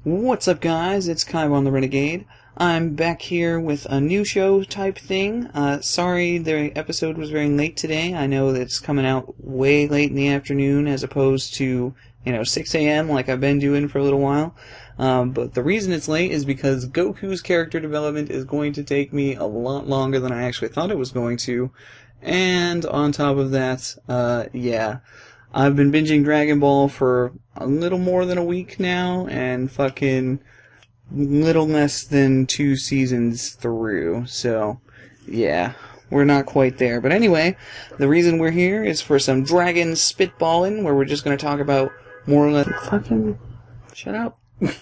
What's up, guys? It's Kaiban the Renegade. I'm back here with a new show type thing. Sorry the episode was very late today. I know that it's coming out way late in the afternoon as opposed to, 6 a.m. like I've been doing for a little while. But the reason it's late is because Goku's character development is going to take me a lot longer than I actually thought it was going to. And on top of that, I've been binging Dragon Ball for a little more than a week now, and fucking little less than 2 seasons through, so, yeah, we're not quite there. But anyway, the reason we're here is for some Dragon SpitBallin, where we're just gonna talk about more or less... Fucking... Shut up. Well,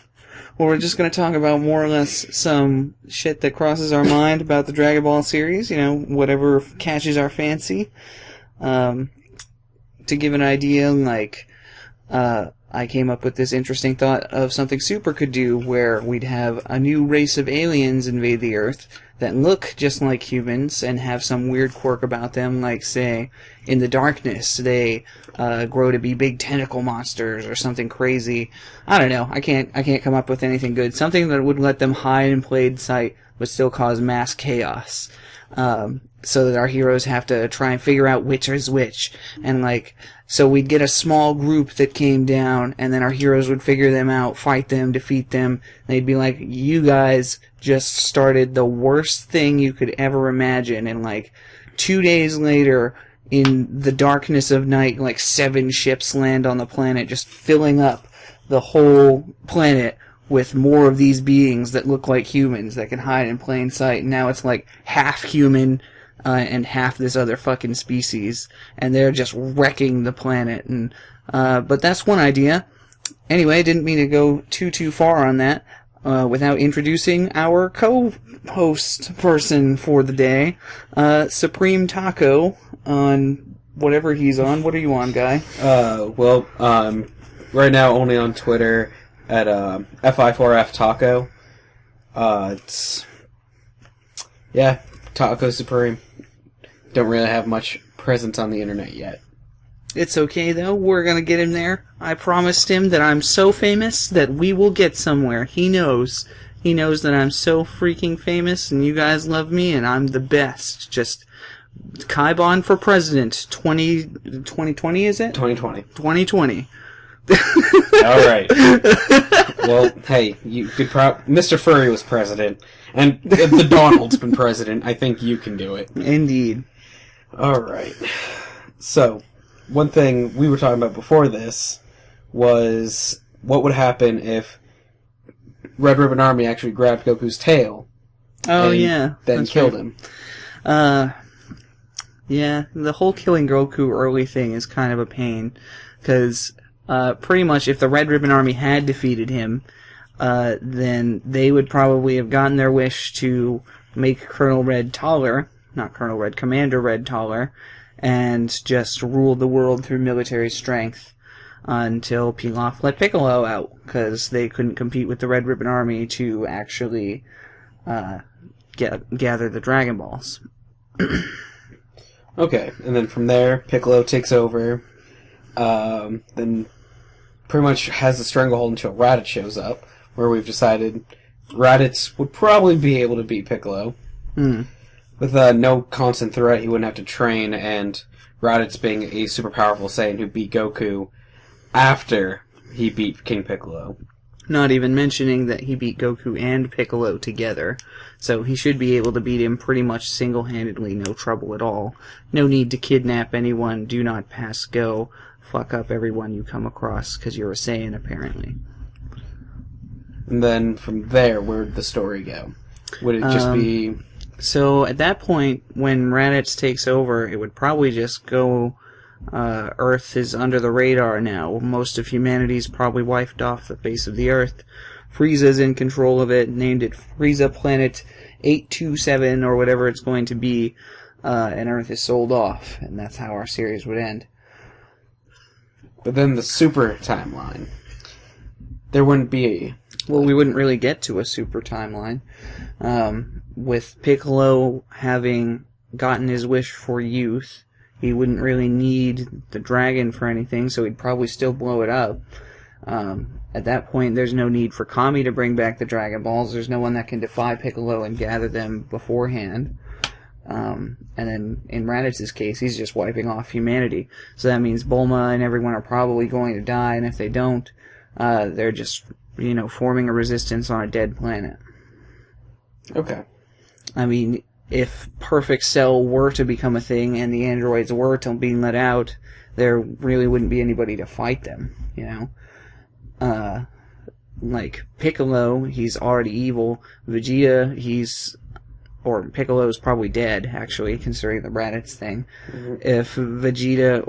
we're just gonna talk about more or less some shit that crosses our mind about the Dragon Ball series, whatever catches our fancy. To give an idea, I came up with this interesting thought of something Super could do, where we'd have a new race of aliens invade the Earth that look just like humans and have some weird quirk about them, like, say, in the darkness, they grow to be big tentacle monsters or something crazy. I don't know. I can't come up with anything good. Something that would let them hide in plain sight but still cause mass chaos. So that our heroes have to try and figure out which is which. And, so we'd get a small group that came down, and then our heroes would figure them out, fight them, defeat them. They'd be like, you guys just started the worst thing you could ever imagine. And, 2 days later, in the darkness of night, 7 ships land on the planet, just filling up the whole planet with more of these beings that look like humans that can hide in plain sight. And now it's half human, and half this other fucking species, and they're just wrecking the planet. And but that's one idea. Anyway, didn't mean to go too far on that without introducing our co-host person for the day, Supreme Taco, on whatever he's on. What are you on, guy? Right now only on Twitter at FI4F Taco. It's TacoSupreme. Don't really have much presence on the internet yet. It's okay, though. We're gonna get him there. I promised him that I'm so famous that we will get somewhere. He knows. He knows that I'm so freaking famous, and you guys love me, and I'm the best. Just Kaiban for president. 2020, is it? 2020. 2020. Alright. Well, hey, you could Mr. Furry was president, and the Donald's been president. I think you can do it. Indeed. Alright. So, one thing we were talking about before this was what would happen if Red Ribbon Army actually grabbed Goku's tail then killed him. Yeah, the whole killing Goku early thing is kind of a pain, because pretty much if the Red Ribbon Army had defeated him, then they would probably have gotten their wish to make Colonel Red taller, not Colonel Red, Commander Red taller, and just rule the world through military strength until Pilaf let Piccolo out, because they couldn't compete with the Red Ribbon Army to actually gather the Dragon Balls. Okay, and then from there, Piccolo takes over, then pretty much has the stranglehold until Raditz shows up, where we've decided Raditz would probably be able to beat Piccolo. With no constant threat, he wouldn't have to train, and Raditz being a super powerful Saiyan who beat Goku after he beat King Piccolo. Not even mentioning that he beat Goku and Piccolo together, so he should be able to beat him pretty much single-handedly, no trouble at all. No need to kidnap anyone, do not pass go, fuck up everyone you come across, because you're a Saiyan, apparently. And then from there, where'd the story go? Would it just be... So at that point, when Raditz takes over, it would probably just go... Earth is under the radar now. Most of humanity's probably wiped off the face of the Earth. Frieza's in control of it, named it Frieza Planet 827 or whatever it's going to be, and Earth is sold off, and that's how our series would end. But then the super timeline. There wouldn't be... Well, we wouldn't really get to a super timeline. With Piccolo having gotten his wish for youth, he wouldn't really need the dragon for anything, so he'd probably still blow it up. At that point, there's no need for Kami to bring back the Dragon Balls. There's no one that can defy Piccolo and gather them beforehand. And then in Raditz's case, he's just wiping off humanity. So that means Bulma and everyone are probably going to die, and if they don't, they're just, forming a resistance on a dead planet. Okay. I mean, if Perfect Cell were to become a thing and the androids were to be let out, there really wouldn't be anybody to fight them, Like Piccolo, he's already evil. Vegeta, Piccolo's probably dead, actually, considering the Raditz thing. Mm-hmm. If Vegeta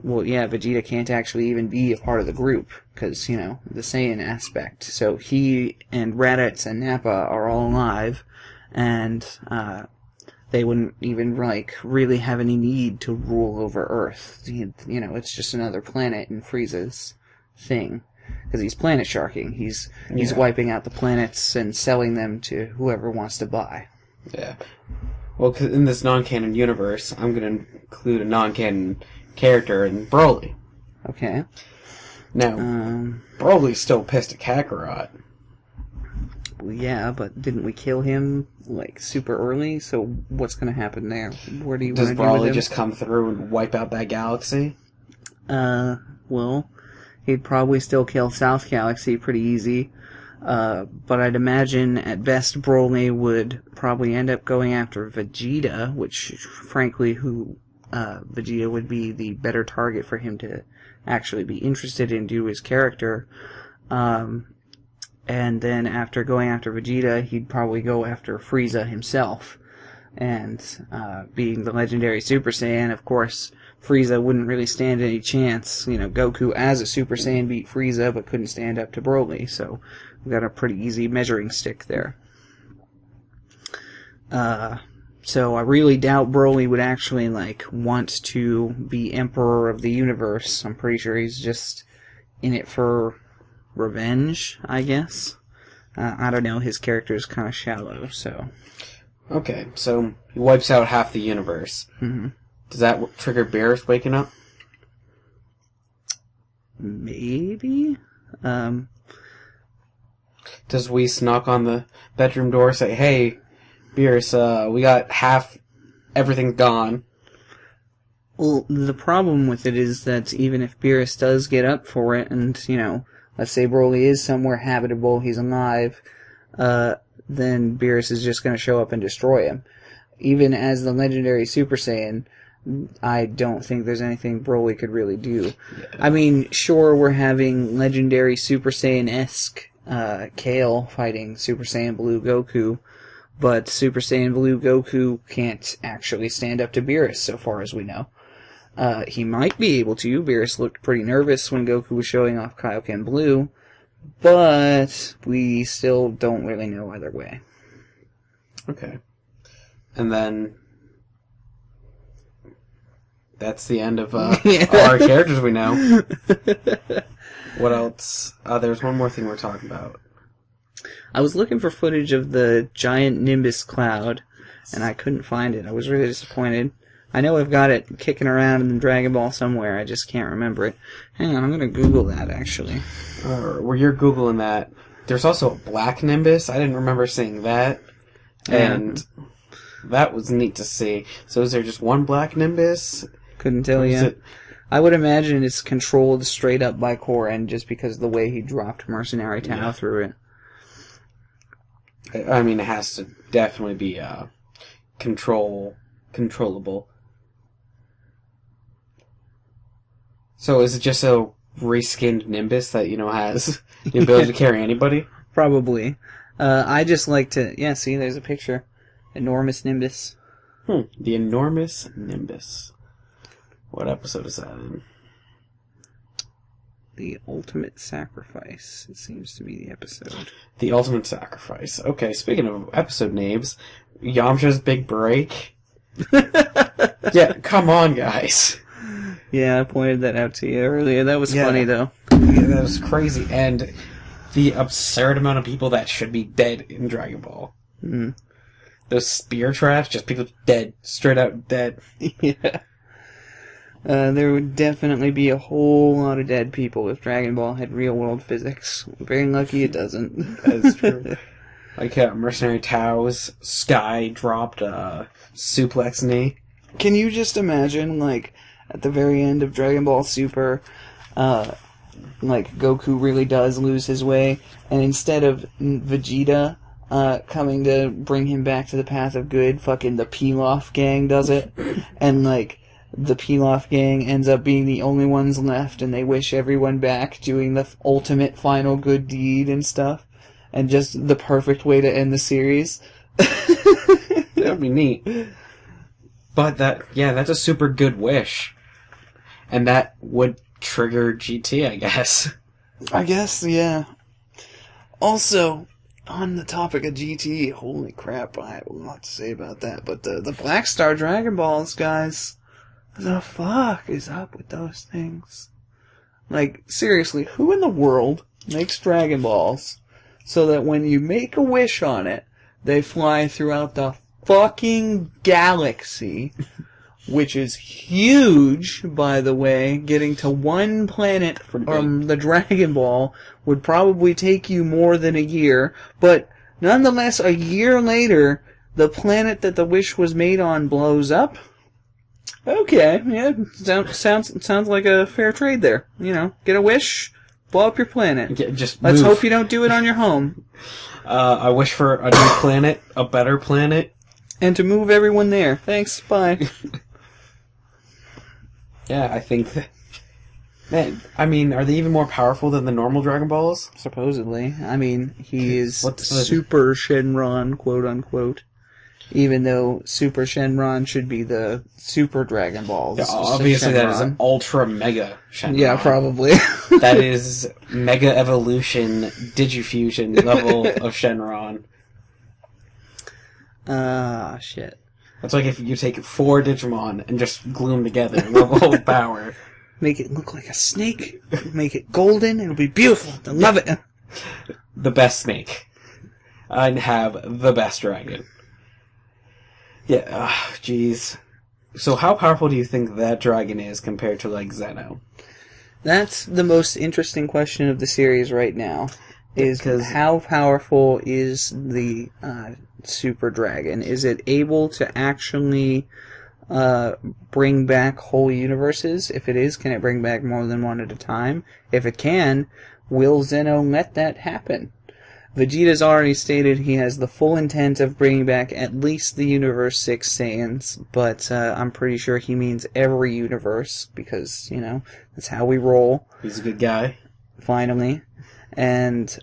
Vegeta can't actually even be a part of the group, because, the Saiyan aspect. So he and Raditz and Nappa are all alive, and they wouldn't even, really have any need to rule over Earth. It's just another planet in Frieza's thing. Because he's planet sharking. He's wiping out the planets and selling them to whoever wants to buy. Yeah. Well, 'cause in this non-canon universe, I'm going to include a non-canon character in Broly. Okay. Now, Broly's still pissed at Kakarot. Well, yeah, but didn't we kill him, super early? So what's going to happen there? Where do you Does want to do with Broly him? just come through and wipe out that galaxy? Well, he'd probably still kill South Galaxy pretty easy. But I'd imagine at best Broly would probably end up going after Vegeta, which, frankly, Vegeta would be the better target for him to actually be interested in due to his character. And then after going after Vegeta, he'd probably go after Frieza himself. And being the legendary Super Saiyan, of course, Frieza wouldn't really stand any chance. Goku as a Super Saiyan beat Frieza, but couldn't stand up to Broly, so we've got a pretty easy measuring stick there. So I really doubt Broly would actually, want to be Emperor of the Universe. I'm pretty sure he's just in it for revenge, I guess. I don't know, his character is kind of shallow, so... Okay, so he wipes out half the universe. Mm-hmm. Does that trigger Beerus waking up? Maybe? Does Whis knock on the bedroom door and say, "Hey, Beerus, we got everything's gone"? Well, the problem with it is that even if Beerus does get up for it, and, let's say Broly is somewhere habitable, he's alive, then Beerus is just going to show up and destroy him. Even as the legendary Super Saiyan, I don't think there's anything Broly could really do. Yeah. I mean, sure, we're having legendary Super Saiyan-esque Kale fighting Super Saiyan Blue Goku, but Super Saiyan Blue Goku can't actually stand up to Beerus, so far as we know. He might be able to. Beerus looked pretty nervous when Goku was showing off Kaioken Blue, but we still don't really know either way. Okay. And then... that's the end of all our characters we know. What else? There's one more thing we're talking about. I was looking for footage of the giant Nimbus cloud, and I couldn't find it. I was really disappointed. I know I've got it kicking around in Dragon Ball somewhere, I just can't remember it. Hang on, I'm going to Google that, actually. Where you're Googling that, there's also a black Nimbus. I didn't remember seeing that. And that was neat to see. So is there just one black Nimbus? Couldn't tell you. I would imagine it's controlled straight up by Korin just because of the way he dropped Mercenary Tau through it. I mean, it has to definitely be controllable. So is it just a reskinned Nimbus that, has the ability to carry anybody? Probably. I just like to... yeah, see, there's a picture. Enormous Nimbus. The Enormous Nimbus. What episode is that in? The Ultimate Sacrifice. It seems to be the episode. The Ultimate Sacrifice. Okay, speaking of episode names, Yamcha's Big Break. Yeah, come on, guys. Yeah, I pointed that out to you earlier. That was funny, though. Yeah, that was crazy. And the absurd amount of people that should be dead in Dragon Ball. Mm-hmm. Those spear traps, just people dead. Straight out dead. Yeah. There would definitely be a whole lot of dead people if Dragon Ball had real-world physics. Very lucky it doesn't. That is true. Like Mercenary Tao's Sky dropped suplex knee. Can you just imagine, like, at the very end of Dragon Ball Super, like, Goku really does lose his way, and instead of Vegeta coming to bring him back to the path of good, fucking the Pilaf gang does it, and, like, the Pilaf gang ends up being the only ones left, and they wish everyone back, doing the ultimate final good deed and stuff, and just the perfect way to end the series. That would be neat. But that's a super good wish. And that would trigger GT, I guess. I guess, yeah. Also, on the topic of GT, holy crap, I have a lot to say about that, but the Black Star Dragon Balls, guys, the fuck is up with those things? Like, seriously, who in the world makes Dragon Balls so that when you make a wish on it, they fly throughout the fucking galaxy, which is huge, by the way. Getting to one planet from the Dragon Ball would probably take you more than a year, but nonetheless, a year later, the planet that the wish was made on blows up? Okay, yeah, sounds like a fair trade there. You know, get a wish, blow up your planet. Let's hope you don't do it on your home. I wish for a new planet, a better planet. And to move everyone there. Thanks, bye. Yeah, I think that... Man, I mean, are they even more powerful than the normal Dragon Balls? Supposedly. I mean, he is Super Shenron, quote-unquote. Even though Super Shenron should be the Super Dragon Balls. Yeah, obviously that is an Ultra Mega Shenron. Yeah, probably. That is Mega Evolution Digifusion level of Shenron. Shit. That's like if you take 4 Digimon and just glue them together level of power. Make it look like a snake. Make it golden. It'll be beautiful. I love it. The best snake. And have the best dragon. Yeah, jeez. So how powerful do you think that dragon is compared to, like, Zeno? That's the most interesting question of the series right now. Is how powerful is the Super Dragon? Is it able to actually bring back whole universes? If it is, can it bring back more than one at a time? If it can, will Zeno let that happen? Vegeta's already stated he has the full intent of bringing back at least the Universe 6 Saiyans, but I'm pretty sure he means every universe, because, you know, that's how we roll. He's a good guy. Finally. And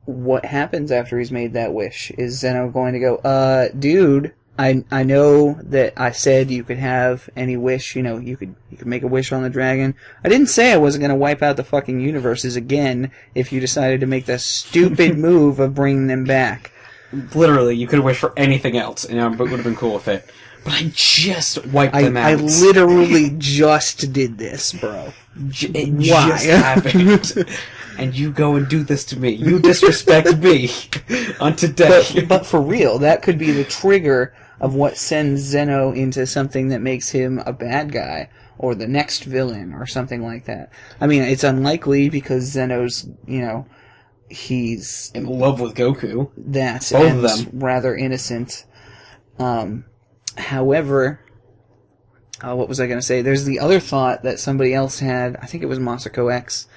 what happens after he's made that wish? Is Zeno going to go, dude, I know that I said you could have any wish, you know, you could make a wish on the dragon. I didn't say I wasn't going to wipe out the fucking universes again if you decided to make the stupid move of bringing them back. Literally, you could have wished for anything else, and I would have been cool with it. But I just wiped them out. I literally just did this, bro. It just happened. And you go and do this to me. You disrespect me on today. But for real, that could be the trigger of what sends Zeno into something that makes him a bad guy, or the next villain, or something like that. I mean, it's unlikely, because Zeno's, you know, he's... in love with Goku. Both of them. Rather innocent. However, what was I going to say? There's the other thought that somebody else had, I think it was Masako X,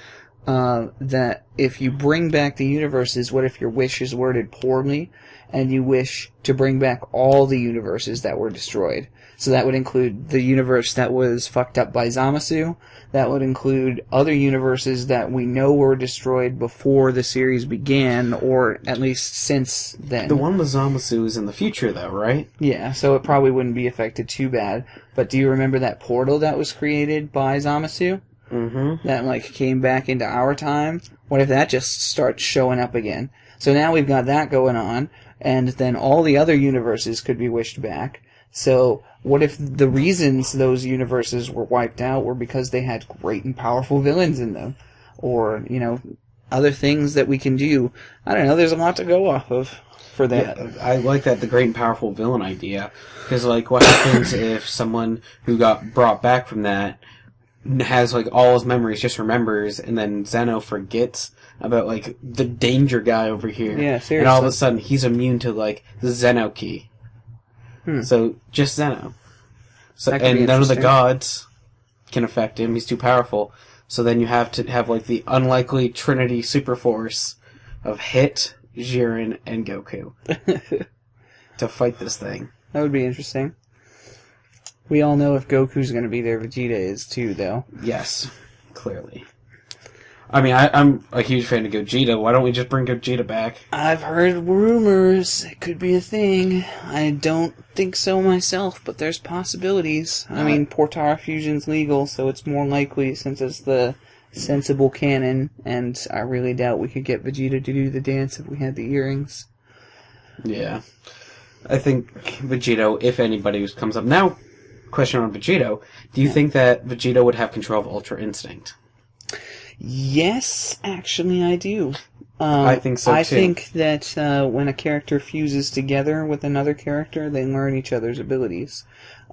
that if you bring back the universes, what if your wish is worded poorly, and you wish to bring back all the universes that were destroyed? So that would include the universe that was fucked up by Zamasu. That would include other universes that we know were destroyed before the series began, or at least since then. The one with Zamasu is in the future, though, right? Yeah, so it probably wouldn't be affected too bad. But do you remember that portal that was created by Zamasu? Mm-hmm. That, like, came back into our time? What if that just starts showing up again? So now we've got that going on, and then all the other universes could be wished back. So what if the reasons those universes were wiped out were because they had great and powerful villains in them? Or, you know, other things that we can do. I don't know, there's a lot to go off of for that. Yeah, I like that, the great and powerful villain idea. Because, like, what happens if someone who got brought back from that has, like, all his memories, just remembers, and then Zeno forgets about, like, the danger guy over here. Yeah, seriously. And all of a sudden, he's immune to, like, the Zeno key. So, just Zeno. So, That could be and none of the interesting. gods can affect him. He's too powerful. So then you have to have, like, the unlikely Trinity super force of Hit, Jiren, and Goku to fight this thing. That would be interesting. We all know if Goku's going to be there, Vegeta is too, though. Yes, clearly. I mean, I'm a huge fan of Gogeta. Why don't we just bring Gogeta back? I've heard rumors. It could be a thing. I don't think so myself, but there's possibilities. I mean, Portara fusion's legal, so it's more likely since it's the sensible canon, and I really doubt we could get Vegeta to do the dance if we had the earrings. Yeah. I think Vegito, if anybody comes up... Now, question on Vegito. Do you think that Vegito would have control of Ultra Instinct? Yes, actually I do. I think so, too. I think that when a character fuses together with another character, they learn each other's abilities.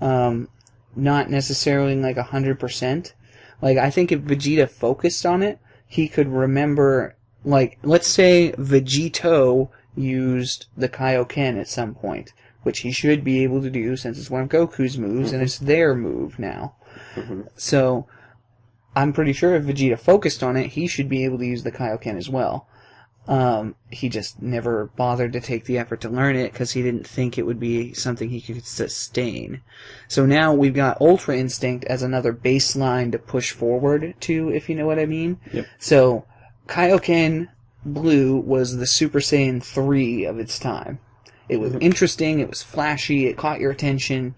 Not necessarily like 100%. Like, I think if Vegeta focused on it, he could remember, like, let's say Vegito used the Kaioken at some point, which he should be able to do since it's one of Goku's moves, and it's their move now. So, I'm pretty sure if Vegeta focused on it, he should be able to use the Kaioken as well. He just never bothered to take the effort to learn it because he didn't think it would be something he could sustain. So now we've got Ultra Instinct as another baseline to push forward to, if you know what I mean. Yep. So Kaioken Blue was the Super Saiyan 3 of its time. It was interesting, it was flashy, it caught your attention,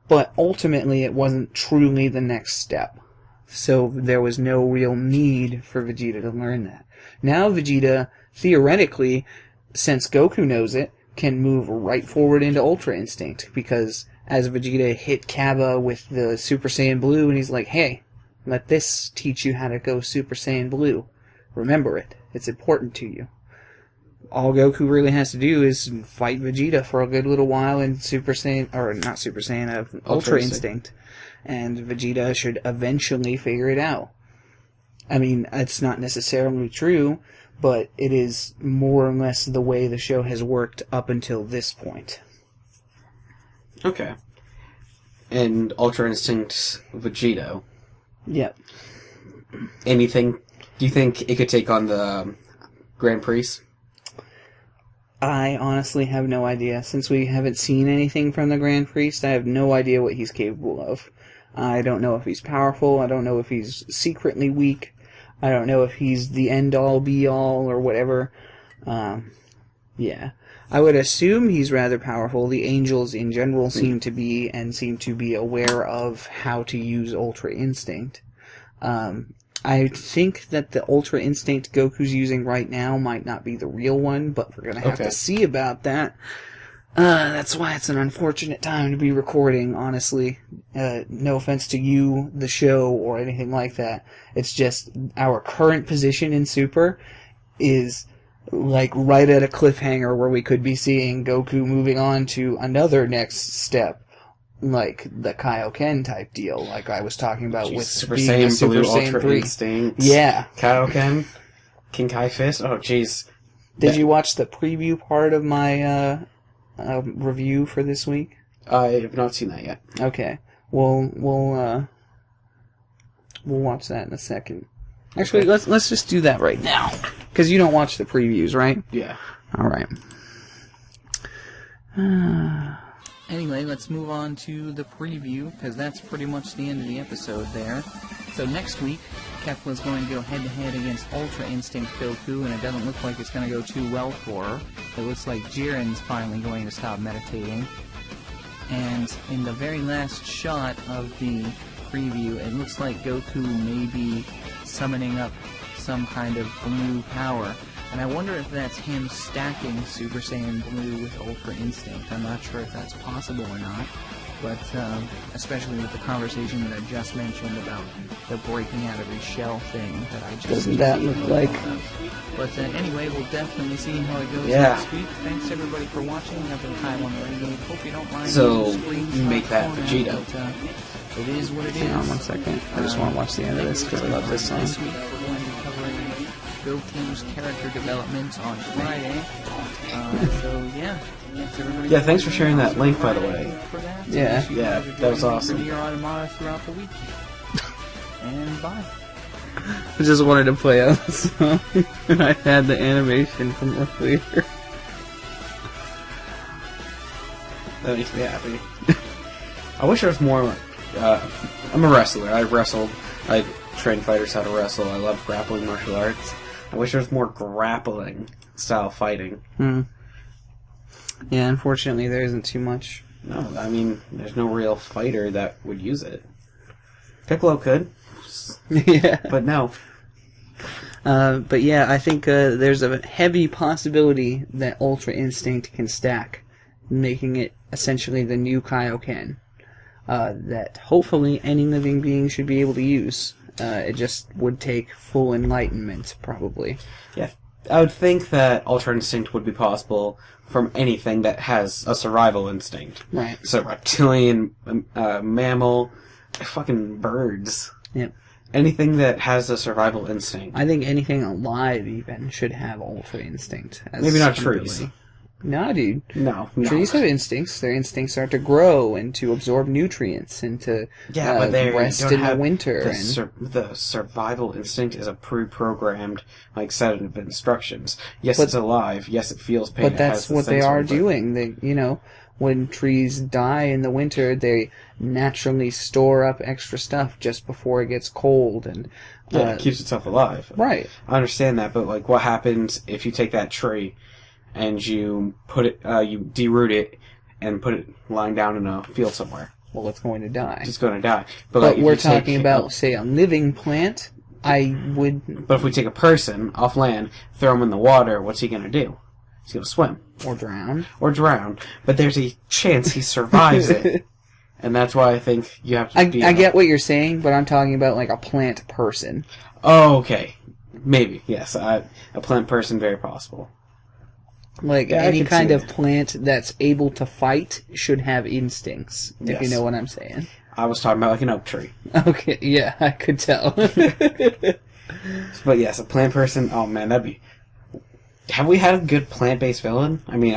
but ultimately it wasn't truly the next step. So there was no real need for Vegeta to learn that. Now Vegeta, theoretically, since Goku knows it, can move right forward into Ultra Instinct, because as Vegeta hit Kaba with the Super Saiyan Blue, and he's like, hey, let this teach you how to go Super Saiyan Blue. Remember it. It's important to you. All Goku really has to do is fight Vegeta for a good little while in Super Saiyan, or not Super Saiyan, Ultra Instinct. And Vegeta should eventually figure it out. I mean, it's not necessarily true, but it is more or less the way the show has worked up until this point. Okay. And Ultra Instinct Vegito. Yep. Anything... Do you think it could take on the Grand Priest? I honestly have no idea. Since we haven't seen anything from the Grand Priest, I have no idea what he's capable of. I don't know if he's powerful. I don't know if he's secretly weak. I don't know if he's the end-all, be-all, or whatever. Yeah. I would assume he's rather powerful. The angels in general seem to be aware of how to use Ultra Instinct. I think that the Ultra Instinct Goku's using right now might not be the real one, but we're going to have to see about that. That's why it's an unfortunate time to be recording, honestly. No offense to you, the show, or anything like that. It's just our current position in Super is like right at a cliffhanger where we could be seeing Goku moving on to another next step, like the Kaioken type deal, like I was talking about with Super being Saiyan a Super Blue, Saiyan Ultra 3. Instinct. Yeah. Kaioken. King Kai Fist. Oh, jeez. Did you watch the preview part of my review for this week? I have not seen that yet. Okay. We'll watch that in a second. Actually, let's just do that right now, because you don't watch the previews, right? Yeah. All right. Anyway, let's move on to the preview, because that's pretty much the end of the episode there. So next week, Kefla's going to go head-to-head against Ultra Instinct Goku, and it doesn't look like it's going to go too well for her. It looks like Jiren's finally going to stop meditating. And in the very last shot of the preview, it looks like Goku may be summoning up some kind of blue power. And I wonder if that's him stacking Super Saiyan Blue with Ultra Instinct. I'm not sure if that's possible or not. But especially with the conversation that I just mentioned about the breaking out of his shell thing that I just... Doesn't that look like... But anyway, we'll definitely see how it goes Yeah. next week. Thanks everybody for watching. I've been Kyle on the radio. Hope you don't mind. So, using screenshot make that format, Vegeta. But, it is what it is. Hang on 1 second. I just want to watch the end of this because I love this song. This week we're going to be covering Goku's character development on Friday. So yeah. Yeah, thanks for sharing that link, by the way. Yeah. Yeah, that was awesome. Premiere Automata throughout the week. And bye. I just wanted to play out the song, and I had the animation from earlier. That makes me happy. I wish there was more. I'm a wrestler. I wrestled. I train fighters how to wrestle. I love grappling martial arts. I wish there was more grappling style fighting. Yeah, unfortunately, there isn't too much. No, I mean, there's no real fighter that would use it. Piccolo could, Yeah. but no. But yeah, I think there's a heavy possibility that Ultra Instinct can stack, making it essentially the new Kaioken. That hopefully any living being should be able to use. It just would take full enlightenment, probably. Yeah, I would think that Ultra Instinct would be possible from anything that has a survival instinct. Right. So reptilian, mammal, fucking birds. Yep. Anything that has a survival instinct. I think anything alive even should have Ultra Instinct. As Maybe not an trees. ability. Nah, dude. No. Trees have instincts. Their instincts are to grow and to absorb nutrients and to but they rest don't in the have winter. The survival instinct is a pre-programmed set of instructions. Yes, But- it's alive. Yes, it feels pain. But it that's has the what they sensor, are but- doing. They, when trees die in the winter, they naturally store up extra stuff just before it gets cold, and Yeah, it keeps itself alive. right. I understand that, but what happens if you take that tree and you put it, you deroot it and put it lying down in a field somewhere? Well, it's going to die. It's going to die. But if we're you take talking about, say, a living plant. I would, But if we take a person off land, throw him in the water, what's he going to do? He's going to swim. or drown. Or drown. But there's a chance he survives it. And that's why I think you have to be... I get what you're saying, but I'm talking about like a plant person. Oh, okay. Maybe, yes. A plant person, very possible. Like, Yeah, I any could kind see of it. plant that's able to fight should have instincts, if you Yes. know what I'm saying. I was talking about an oak tree. Okay, yeah, I could tell. But yes, a plant person, oh man, that'd be... Have we had a good plant-based villain? I mean,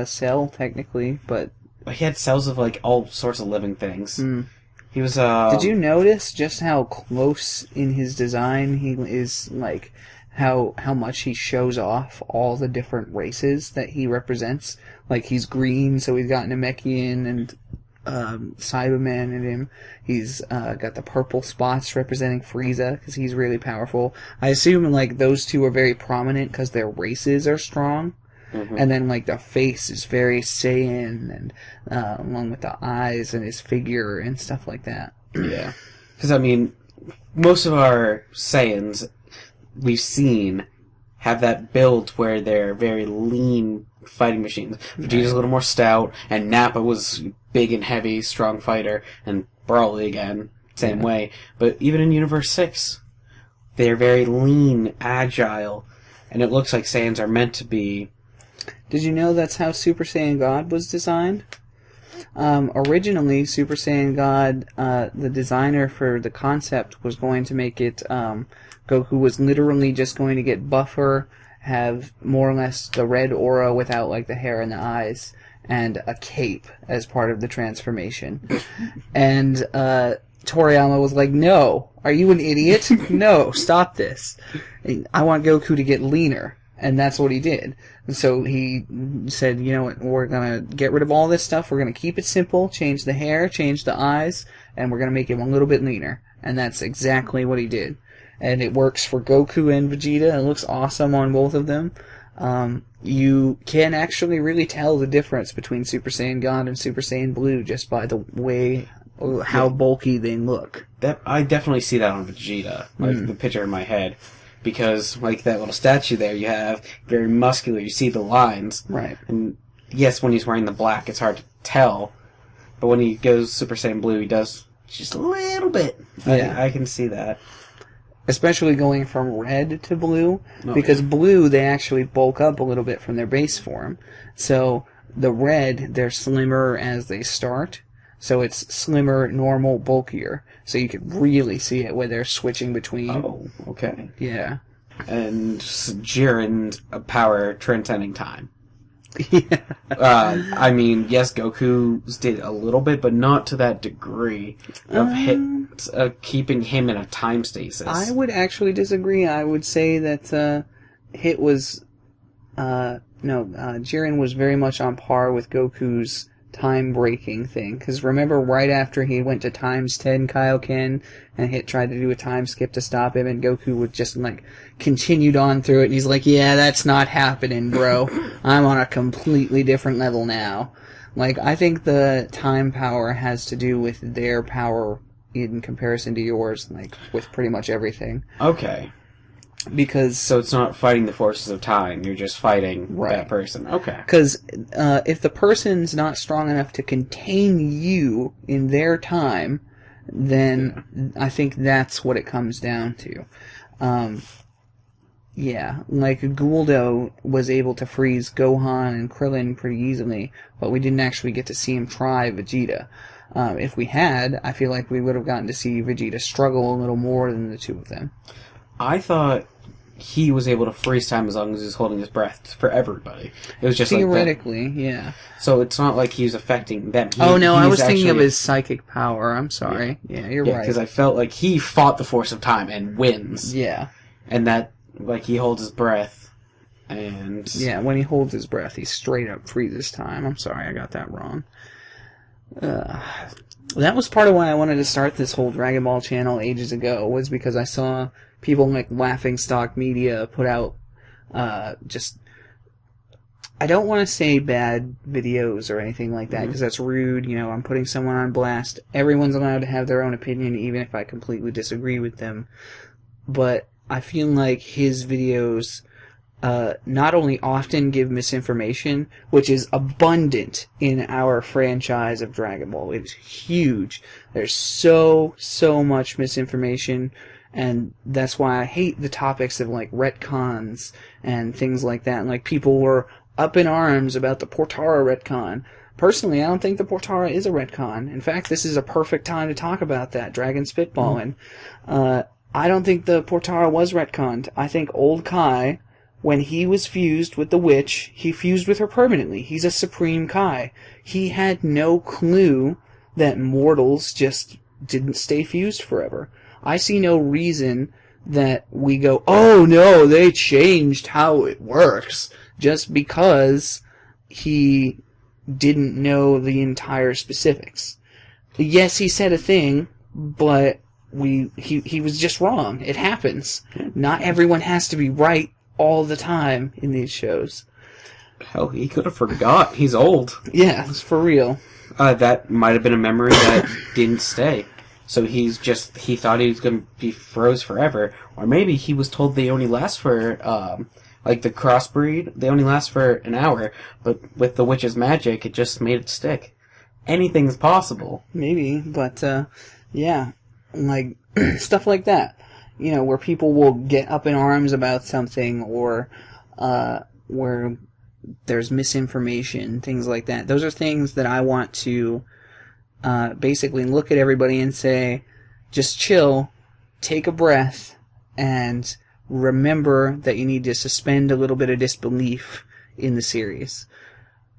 Cell, technically, but... he had cells of all sorts of living things. Hmm. He was, Did you notice just how close in his design he is, how much he shows off all the different races that he represents? Like, he's green, so he's got Namekian and Cyberman in him. He's got the purple spots representing Frieza, because he's really powerful. I assume, those two are very prominent because their races are strong. Mm-hmm. And then, the face is very Saiyan, and along with the eyes and his figure and stuff like that. Yeah. Because, I mean, most of our Saiyans we've seen have that build where they're very lean fighting machines. Vegeta's a little more stout, and Nappa was big and heavy, strong fighter, and Broly again, same way. But even in Universe 6, they're very lean, agile, and it looks like Saiyans are meant to be... Did you know that's how Super Saiyan God was designed? Originally, Super Saiyan God, the designer for the concept was going to make it, Goku was literally just going to get buffer, have more or less the red aura without, the hair and the eyes, and a cape as part of the transformation. And, Toriyama was like, no, are you an idiot? No, stop this. I want Goku to get leaner. And that's what he did. And so he said, you know what, we're going to get rid of all this stuff. We're going to keep it simple, change the hair, change the eyes, and we're going to make him a little bit leaner. And that's exactly what he did. And it works for Goku and Vegeta. It looks awesome on both of them. You can actually really tell the difference between Super Saiyan God and Super Saiyan Blue just by the way, how bulky they look. I definitely see that on Vegeta, the picture in my head. Because, that little statue there you have, very muscular, you see the lines. Right. And, yes, when he's wearing the black, it's hard to tell. But when he goes Super Saiyan Blue, he does just a little bit. Yeah. I can see that. Especially going from red to blue, Oh, because yeah. blue, they actually bulk up a little bit from their base form. So the red, they're slimmer as they start. So it's slimmer, normal, bulkier. So you can really see it when they're switching between. Oh, okay. Yeah. And Jiren's power transcending time. Yeah. I mean, yes, Goku's did a little bit, but not to that degree of keeping him in a time stasis. I would actually disagree. I would say that Hit was... Jiren was very much on par with Goku's time-breaking thing. Because remember, right after he went to times 10 Kaioken, and Hit tried to do a time skip to stop him, and Goku would just, continued on through it, and he's like, yeah, that's not happening, bro. I'm on a completely different level now. I think the time power has to do with their power in comparison to yours, with pretty much everything. Okay. Because... So it's not fighting the forces of time, you're just fighting Right. that person. Okay. Because if the person's not strong enough to contain you in their time, then I think that's what it comes down to. Guldo was able to freeze Gohan and Krillin pretty easily, but we didn't actually get to see him try Vegeta. If we had, I feel like we would have gotten to see Vegeta struggle a little more than the two of them. I thought he was able to freeze time as long as he was holding his breath for everybody. It was just theoretically, yeah. So it's not like he was affecting them. I was thinking of his psychic power. I'm sorry. Yeah, you're right. Because I felt like he fought the force of time and wins. Yeah. And that, he holds his breath, and... Yeah, when he holds his breath, he straight up freezes time. I'm sorry, I got that wrong. That was part of why I wanted to start this whole Dragon Ball channel ages ago, was because I saw people like Laughingstock Media put out I don't want to say bad videos or anything like that, because that's rude. I'm putting someone on blast. Everyone's allowed to have their own opinion, even if I completely disagree with them. But I feel like his videos not only often give misinformation, which is abundant in our franchise of Dragon Ball. It's huge. There's so much misinformation, and that's why I hate the topics of retcons and things like that. And people were up in arms about the Portara retcon. Personally, I don't think the Portara is a retcon. In fact, this is a perfect time to talk about that. Dragon SpitBallin. I don't think the Portara was retconned. I think old Kai, when he was fused with the witch, he fused with her permanently. He's a Supreme Kai. He had no clue that mortals just didn't stay fused forever. I see no reason that we go, oh no, they changed how it works, just because he didn't know the entire specifics. Yes, he said a thing, but he was just wrong. It happens. Not everyone has to be right all the time in these shows. Hell, he could have forgot. He's old. Yeah, it's for real. That might have been a memory that didn't stay. So he thought he was going to be froze forever. Or maybe he was told they only last for, the crossbreed, they only last for an hour. But with the witch's magic, it just made it stick. Anything's possible. Maybe, but, yeah. Stuff like that. Where people will get up in arms about something, or, where there's misinformation, things like that. Those are things that I want to basically look at everybody and say, just chill, take a breath, and remember that you need to suspend a little bit of disbelief in the series.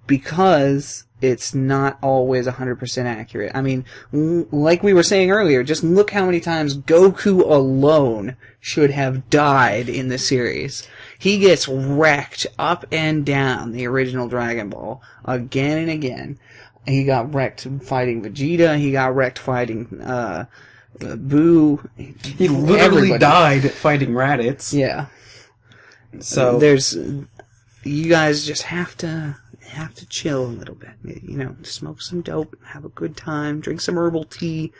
Because it's not always 100% accurate. I mean, like we were saying earlier, just look how many times Goku alone should have died in the series. He gets wrecked up and down the original Dragon Ball again and again. He got wrecked fighting Vegeta. He got wrecked fighting Boo. He literally died fighting Raditz. Yeah. So you guys just have to chill a little bit. Smoke some dope, have a good time, drink some herbal tea,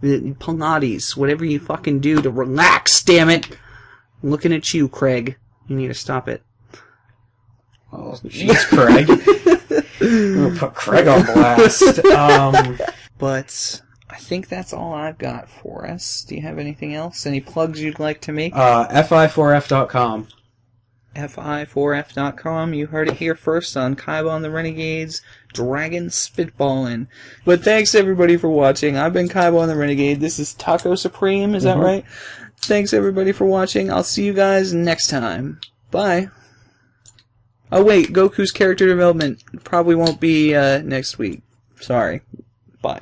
Pilates, whatever you fucking do to relax, damn it! I'm looking at you, Craig. You need to stop it. Oh, Oh, jeez, Craig. I'm gonna put Craig on blast. But I think that's all I've got for us. Do you have anything else? Any plugs you'd like to make? fi4f.com. fi4f.com. You heard it here first on Kaiba and the Renegades Dragon SpitBallin. But thanks everybody for watching. I've been Kaiba and the Renegade. This is TacoSupreme, is that right? Thanks everybody for watching. I'll see you guys next time. Bye. Oh wait, Goku's character development probably won't be next week. Sorry. Bye.